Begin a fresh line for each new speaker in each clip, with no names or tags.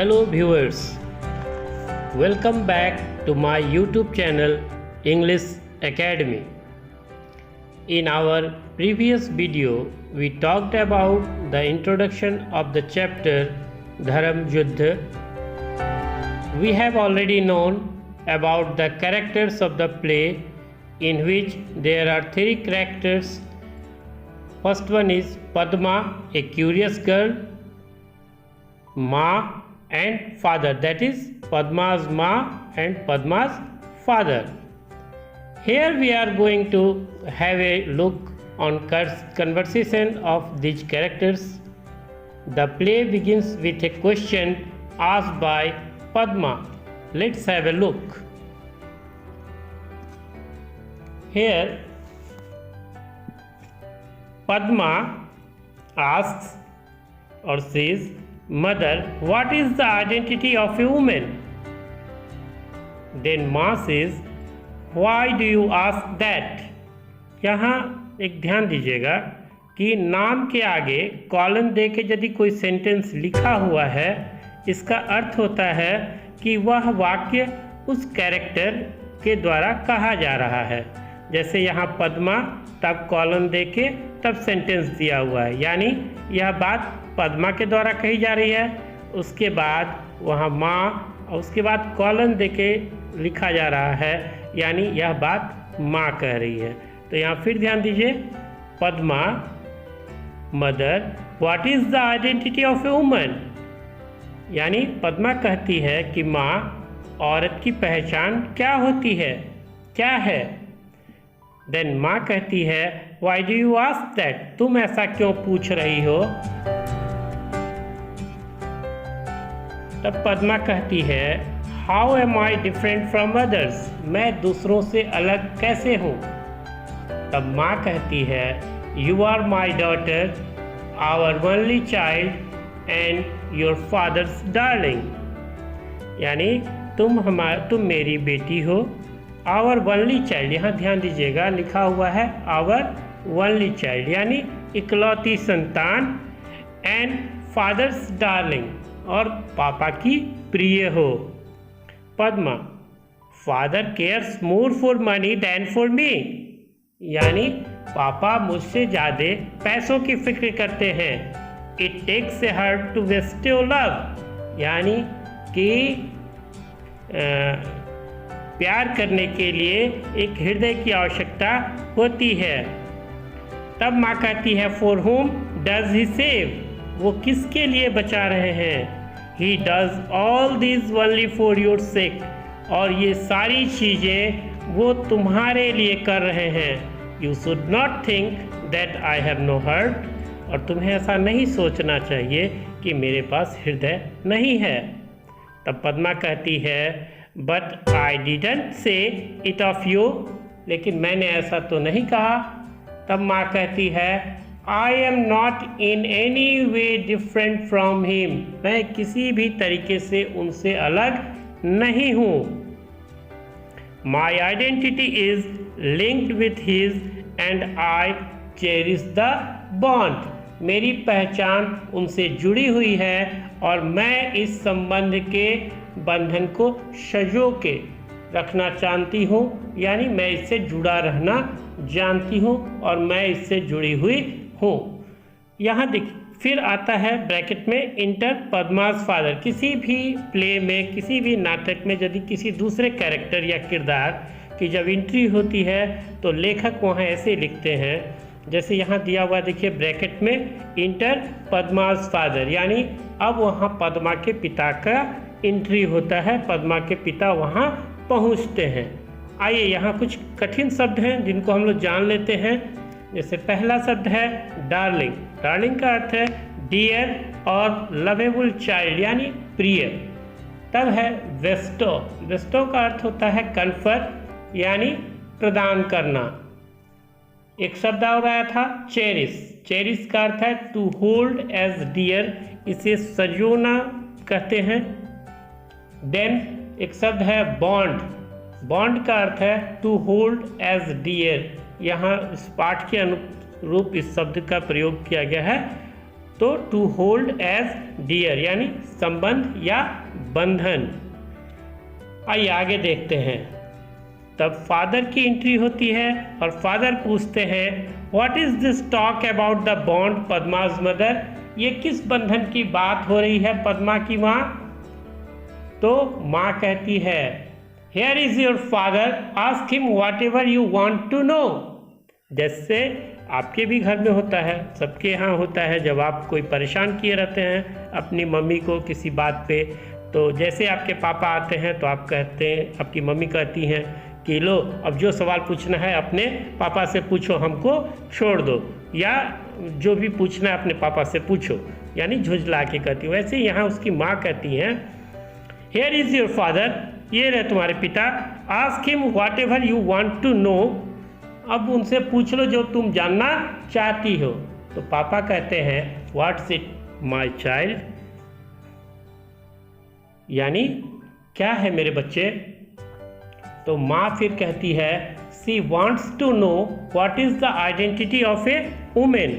Hello viewers, welcome back to my YouTube channel English Academy. In our previous video, we talked about the introduction of the chapter Dharam Yuddha. We have already known about the characters of the play, in which there are three characters. First one is Padma, a curious girl, Ma and father, that is Padma's Ma and Padma's father. Here we are going to have a look on conversation of these characters. The play begins with a question asked by Padma. Let's have a look. Here Padma asks or says, "Mother, what is the identity of a woman?" Then Ma says, "Why do you ask that?" यहाँ एक ध्यान दीजिएगा कि नाम के आगे colon दे के यदि कोई सेंटेंस लिखा हुआ है, इसका अर्थ होता है कि वह वाक्य उस कैरेक्टर के द्वारा कहा जा रहा है। जैसे यहाँ पद्मा, तब कॉलन दे के तब सेंटेंस दिया हुआ है, यानी यह बात पद्मा के द्वारा कही जा रही है। उसके बाद वहाँ माँ और उसके बाद कॉलन दे के लिखा जा रहा है, यानी यह बात माँ कह रही है। तो यहाँ फिर ध्यान दीजिए, Padma, mother, what is the identity of a woman, यानी पद्मा कहती है कि माँ, औरत की पहचान क्या होती है, क्या है। देन माँ कहती है, why do you ask that, तुम ऐसा क्यों पूछ रही हो। तब पद्मा कहती है, how am I different from others, मैं दूसरों से अलग कैसे हूँ। तब माँ कहती है, you are my daughter, our only child and your father's darling, यानी तुम मेरी बेटी हो। आवर ओनली चाइल्ड, यहाँ ध्यान दीजिएगा लिखा हुआ है आवर ओनली चाइल्ड, यानी इकलौती संतान, एंड फादर्स डार्लिंग, और पापा की प्रिय हो। Padma, father cares more for money than for me, यानी पापा मुझसे ज़्यादा पैसों की फिक्र करते हैं। It takes a heart to bestow love, यानी कि प्यार करने के लिए एक हृदय की आवश्यकता होती है। तब माँ कहती है, for home does he save, वो किसके लिए बचा रहे हैं। He does all this only for your sake, और ये सारी चीज़ें वो तुम्हारे लिए कर रहे हैं। You should not think that I have no heart, और तुम्हें ऐसा नहीं सोचना चाहिए कि मेरे पास हृदय नहीं है। तब पद्मा कहती है, but I didn't say it of you, लेकिन मैंने ऐसा तो नहीं कहा। तब माँ कहती है, I am not in any way different from him, मैं किसी भी तरीके से उनसे अलग नहीं हूँ। My identity is linked with his and I cherish the bond, मेरी पहचान उनसे जुड़ी हुई है और मैं इस संबंध के बंधन को संजो के रखना चाहती हूँ, यानी मैं इससे जुड़ा रहना जानती हूँ और मैं इससे जुड़ी हुई हूँ। यहाँ देखिए फिर आता है ब्रैकेट में इंटर पद्मास फादर। किसी भी प्ले में, किसी भी नाटक में यदि किसी दूसरे कैरेक्टर या किरदार की जब एंट्री होती है तो लेखक वहाँ ऐसे लिखते हैं, जैसे यहाँ दिया हुआ देखिए ब्रैकेट में इंटर पद्मास फादर, यानी अब वहाँ पद्मा के पिता का एंट्री होता है, पद्मा के पिता वहाँ पहुँचते हैं। आइए यहाँ कुछ कठिन शब्द हैं जिनको हम लोग जान लेते हैं। जैसे पहला शब्द है डार्लिंग। डार्लिंग का अर्थ है डियर और लवेबल चाइल्ड, यानी प्रिय। तब है वेस्टो। वेस्टो का अर्थ होता है कन्फर, यानी प्रदान करना। एक शब्द और आया था चेरिश। चेरिश का अर्थ है टू होल्ड एज डियर, इसे सजोना कहते हैं। देन एक शब्द है बॉन्ड। बॉन्ड का अर्थ है टू होल्ड एज डियर, यहाँ इस पाठ के अनुरूप इस शब्द का प्रयोग किया गया है। तो टू होल्ड एज डियर यानी संबंध या बंधन। आइए आगे देखते हैं। तब फादर की एंट्री होती है और फादर पूछते हैं what is this talk about the bond पद्माज मदर, ये किस बंधन की बात हो रही है पद्मा की माँ। तो माँ कहती है here is your father, ask him whatever you want to know. जैसे आपके भी घर में होता है, सबके यहाँ होता है, जब आप कोई परेशान किए रहते हैं अपनी मम्मी को किसी बात पे, तो जैसे आपके पापा आते हैं तो आप कहते हैं, आपकी मम्मी कहती हैं कि लो अब जो सवाल पूछना है अपने पापा से पूछो, हमको छोड़ दो, या जो भी पूछना है अपने पापा से पूछो, यानी झुंझला के कहती हूँ। वैसे यहाँ उसकी माँ कहती हैं हियर इज़ योर फादर, ये रहे तुम्हारे पिता, ask him whatever you want to know, अब उनसे पूछ लो जो तुम जानना चाहती हो। तो पापा कहते हैं व्हाट्स इट माय चाइल्ड, यानी क्या है मेरे बच्चे। तो माँ फिर कहती है she wants to know what is the identity of a woman.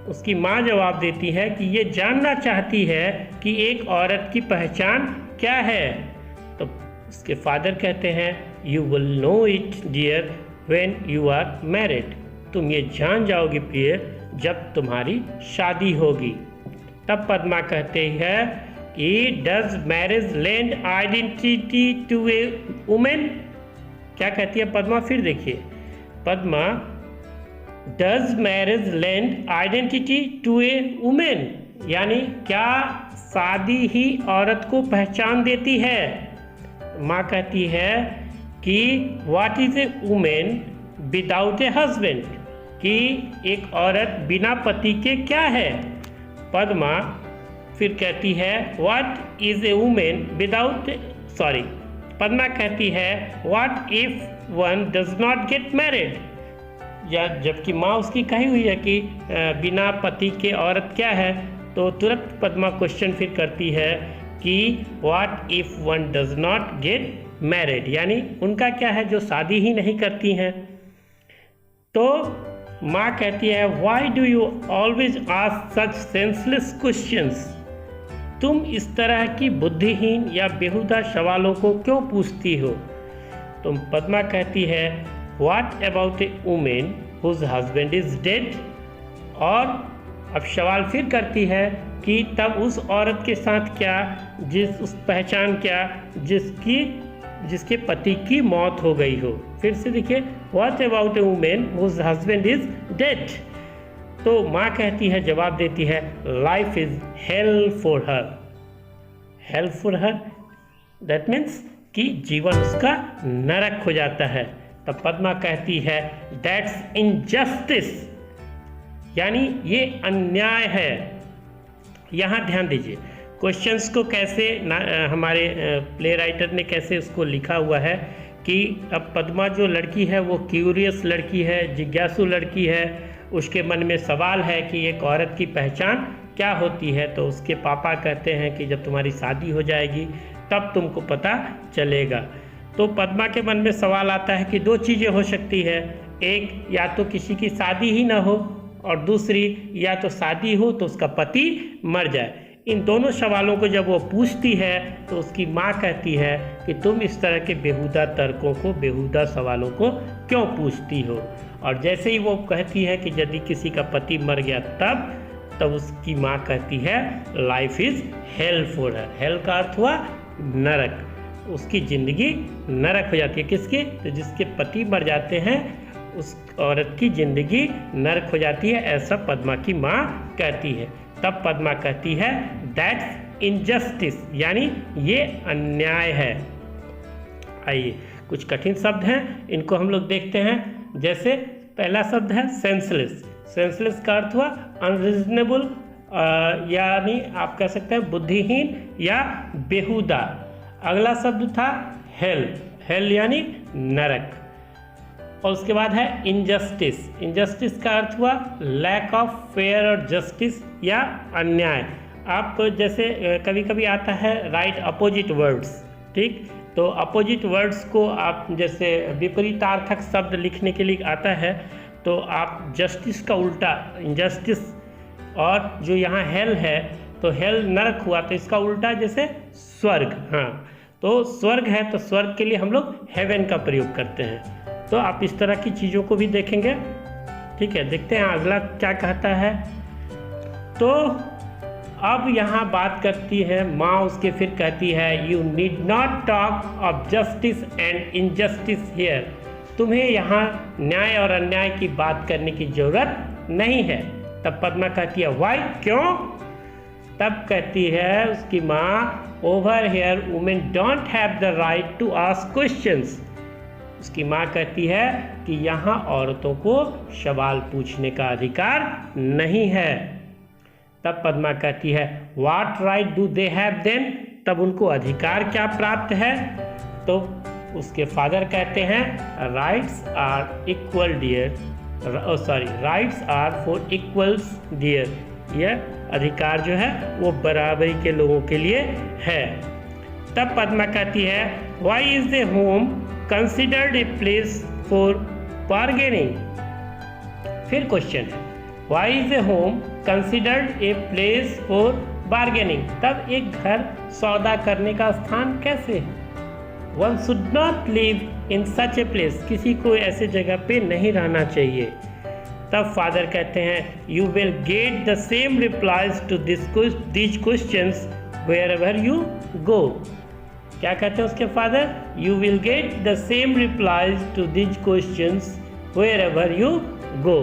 उसकी माँ जवाब देती है कि ये जानना चाहती है कि एक औरत की पहचान क्या है। तो उसके फादर कहते हैं you will know it dear when you are married, तुम ये जान जाओगी प्रिय जब तुम्हारी शादी होगी। तब पद्मा कहते हैं कि does marriage lend identity to a woman, क्या कहती है पद्मा, फिर देखिए Padma does marriage lend identity to a woman, यानी क्या शादी ही औरत को पहचान देती है। माँ कहती है कि what is a women without a husband, कि एक औरत बिना पति के क्या है। पद्मा फिर कहती है what is a women without Padma कहती है what if one does not get married, या जबकि माँ उसकी कही हुई है कि बिना पति के औरत क्या है, तो तुरंत पद्मा क्वेश्चन फिर करती है कि what if one does not get married, यानी उनका क्या है जो शादी ही नहीं करती हैं। तो माँ कहती है why do you always ask such senseless questions, तुम इस तरह की बुद्धिहीन या बेहुदा सवालों को क्यों पूछती हो। तो पद्मा कहती है what about a woman whose husband is dead, और अब सवाल फिर करती है कि तब उस औरत के साथ क्या, उस पहचान क्या जिसके पति की मौत हो गई हो। फिर से देखिए what about a woman whose husband is dead. तो माँ कहती है, जवाब देती है life is hell for her. Hell for her that means कि जीवन उसका नरक हो जाता है। तब पद्मा कहती है दैट्स इनजस्टिस, यानी ये अन्याय है। यहाँ ध्यान दीजिए क्वेश्चंस को कैसे हमारे प्ले राइटर ने कैसे उसको लिखा हुआ है कि अब पद्मा जो लड़की है वो क्यूरियस लड़की है, जिज्ञासु लड़की है, उसके मन में सवाल है कि एक औरत की पहचान क्या होती है। तो उसके पापा कहते हैं कि जब तुम्हारी शादी हो जाएगी तब तुमको पता चलेगा। तो पद्मा के मन में सवाल आता है कि दो चीज़ें हो सकती है, एक या तो किसी की शादी ही ना हो, और दूसरी या तो शादी हो तो उसका पति मर जाए। इन दोनों सवालों को जब वो पूछती है तो उसकी माँ कहती है कि तुम इस तरह के बेहुदा तर्कों को, बेहुदा सवालों को क्यों पूछती हो। और जैसे ही वो कहती है कि यदि किसी का पति मर गया तब उसकी माँ कहती है life is hell for her. Hello का अर्थ हुआ नरक, उसकी ज़िंदगी नरक हो जाती है। किसकी? तो जिसके पति मर जाते हैं उस औरत की ज़िंदगी नरक हो जाती है, ऐसा पद्मा की माँ कहती है। तब पद्मा कहती है दैट्स इनजस्टिस, यानी ये अन्याय है। आइए कुछ कठिन शब्द हैं, इनको हम लोग देखते हैं। जैसे पहला शब्द है सेंसलेस। सेंसलेस का अर्थ हुआ अनरीजनेबल, यानी आप कह सकते हैं बुद्धिहीन या बेहुदा। अगला शब्द था हेल। हेल यानी नरक। और उसके बाद है इनजस्टिस। इनजस्टिस का अर्थ हुआ लैक ऑफ फेयर और जस्टिस या अन्याय। आप जैसे कभी कभी आता है राइट अपोजिट वर्ड्स, ठीक, तो अपोजिट वर्ड्स को आप जैसे विपरीतार्थक शब्द लिखने के लिए आता है तो आप जस्टिस का उल्टा इनजस्टिस और जो यहाँ हेल है तो हेल नरक हुआ, तो इसका उल्टा जैसे स्वर्ग। हाँ, तो स्वर्ग है तो स्वर्ग के लिए हम लोग हेवन का प्रयोग करते हैं। तो आप इस तरह की चीज़ों को भी देखेंगे। ठीक है, देखते हैं अगला क्या कहता है। तो अब यहाँ बात करती है माँ, उसके फिर कहती है you need not talk of justice and injustice here. तुम्हें यहाँ न्याय और अन्याय की बात करने की जरूरत नहीं है। तब पद्मा कहती है वाई, क्यों? तब कहती है उसकी माँ, over here women don't have the right to ask questions. उसकी माँ कहती है कि यहाँ औरतों को सवाल पूछने का अधिकार नहीं है। तब पद्मा कहती है what right do they have then? तब उनको अधिकार क्या प्राप्त है? तो उसके फादर कहते हैं rights are equal dear, rights are for equals dear. यह अधिकार जो है वो बराबरी के लोगों के लिए है। तब पद्मा कहती है why is the home considered a place for bargaining? फिर क्वेश्चन है why is a home considered a place for bargaining? तब एक घर सौदा करने का स्थान कैसे है? One should not live in such a place, किसी को ऐसे जगह पे नहीं रहना चाहिए। तब फादर कहते हैं you will get the same replies to this questions wherever you go. क्या कहते हैं उसके father? You will get the same replies to this questions wherever you go.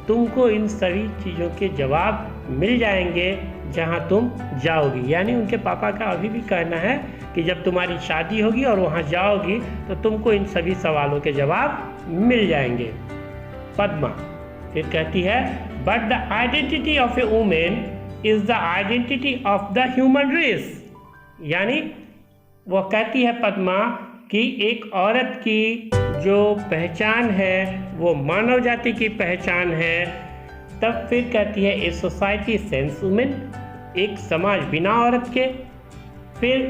तुमको इन सभी चीज़ों के जवाब मिल जाएंगे जहाँ तुम जाओगी। यानी उनके पापा का अभी भी कहना है कि जब तुम्हारी शादी होगी और वहाँ जाओगी तो तुमको इन सभी सवालों के जवाब मिल जाएंगे। पद्मा फिर कहती है but the identity of a woman is the identity of the human race. यानी वो कहती है पद्मा कि एक औरत की जो पहचान है वो मानव जाति की पहचान है। तब फिर कहती है ए सोसाइटी सेंस वुमेन, एक समाज बिना औरत के। फिर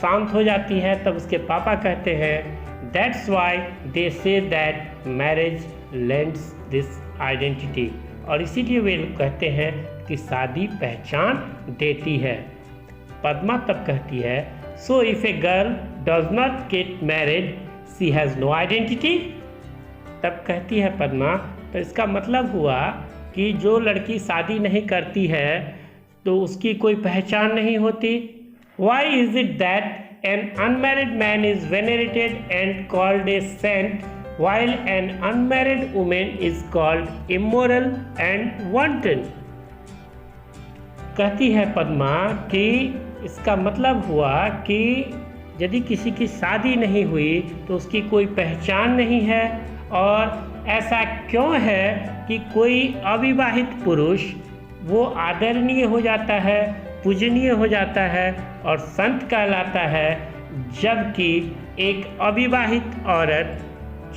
शांत हो जाती है। तब उसके पापा कहते हैं that's why they say that marriage lends this identity, और इसीलिए वे कहते हैं कि शादी पहचान देती है। पद्मा तब कहती है so if a girl does not get married she has no identity. तब कहती है पद्मा तो इसका मतलब हुआ कि जो लड़की शादी नहीं करती है तो उसकी कोई पहचान नहीं होती। Why is it that an unmarried man is venerated and called a saint while an unmarried woman is called immoral and wanton। कहती है पद्मा कि इसका मतलब हुआ कि यदि किसी की शादी नहीं हुई तो उसकी कोई पहचान नहीं है। और ऐसा क्यों है कि कोई अविवाहित पुरुष वो आदरणीय हो जाता है, पूजनीय हो जाता है और संत कहलाता है, जबकि एक अविवाहित औरत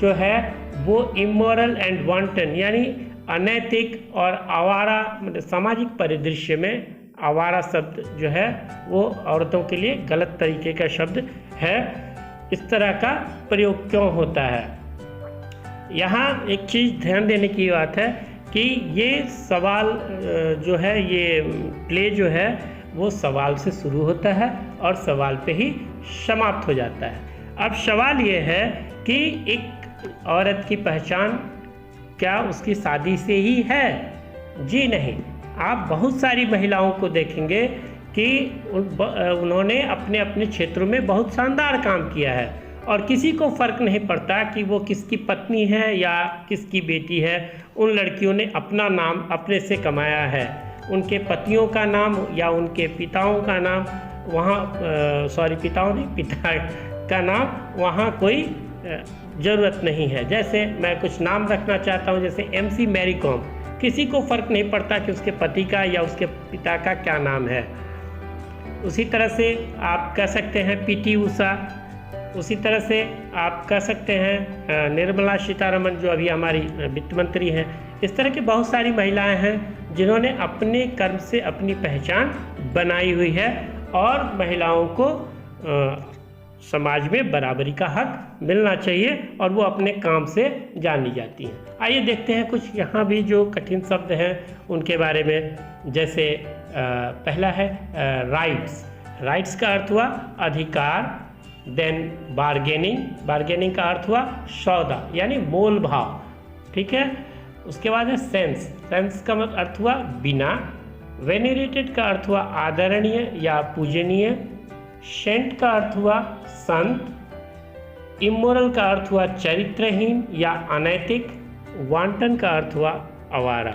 जो है वो इमोरल एंड वांटन यानी अनैतिक और आवारा, मतलब सामाजिक परिदृश्य में आवारा शब्द जो है वो औरतों के लिए गलत तरीके का शब्द है। इस तरह का प्रयोग क्यों होता है? यहाँ एक चीज़ ध्यान देने की बात है कि ये सवाल जो है, ये प्ले जो है वो सवाल से शुरू होता है और सवाल पे ही समाप्त हो जाता है। अब सवाल ये है कि एक औरत की पहचान क्या उसकी शादी से ही है? जी नहीं। आप बहुत सारी महिलाओं को देखेंगे कि उन्होंने अपने अपने क्षेत्रों में बहुत शानदार काम किया है और किसी को फ़र्क नहीं पड़ता कि वो किसकी पत्नी है या किसकी बेटी है। उन लड़कियों ने अपना नाम अपने से कमाया है। उनके पतियों का नाम या उनके पिताओं का नाम वहाँ पिता का नाम वहाँ कोई ज़रूरत नहीं है। जैसे मैं कुछ नाम रखना चाहता हूँ, जैसे MC मैरी कॉम, किसी को फ़र्क नहीं पड़ता कि उसके पति का या उसके पिता का क्या नाम है। उसी तरह से आप कह सकते हैं PT उषा, उसी तरह से आप कह सकते हैं निर्मला सीतारमण जो अभी हमारी वित्त मंत्री हैं। इस तरह की बहुत सारी महिलाएं हैं जिन्होंने अपने कर्म से अपनी पहचान बनाई हुई है और महिलाओं को समाज में बराबरी का हक मिलना चाहिए और वो अपने काम से जानी जाती हैं। आइए देखते हैं कुछ यहाँ भी जो कठिन शब्द हैं उनके बारे में। जैसे पहला है राइट्स। राइट्स का अर्थ हुआ अधिकार। Then bargaining. बार्गेनिंग का अर्थ हुआ सौदा यानी मोल भाव, ठीक है। उसके बाद है सेंस। सेंस का अर्थ हुआ बिना। वेनेरेटेड का अर्थ हुआ आदरणीय या पूजनीय। सेंट का अर्थ हुआ संत। इमोरल का अर्थ हुआ चरित्रहीन या अनैतिक। वांटन का अर्थ हुआ आवारा।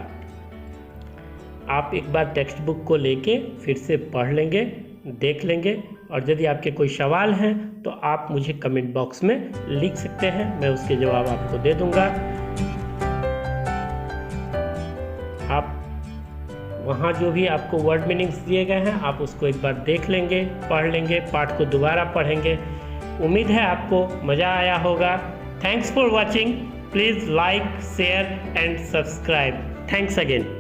आप एक बार टेक्स्ट बुक को लेके फिर से पढ़ लेंगे, देख लेंगे, और यदि आपके कोई सवाल हैं तो आप मुझे कमेंट बॉक्स में लिख सकते हैं, मैं उसके जवाब आपको दे दूंगा। आप वहाँ जो भी आपको वर्ड मीनिंग्स दिए गए हैं आप उसको एक बार देख लेंगे, पढ़ लेंगे, पाठ को दोबारा पढ़ेंगे। उम्मीद है आपको मज़ा आया होगा। Thanks for watching. Please like, share and subscribe. Thanks again.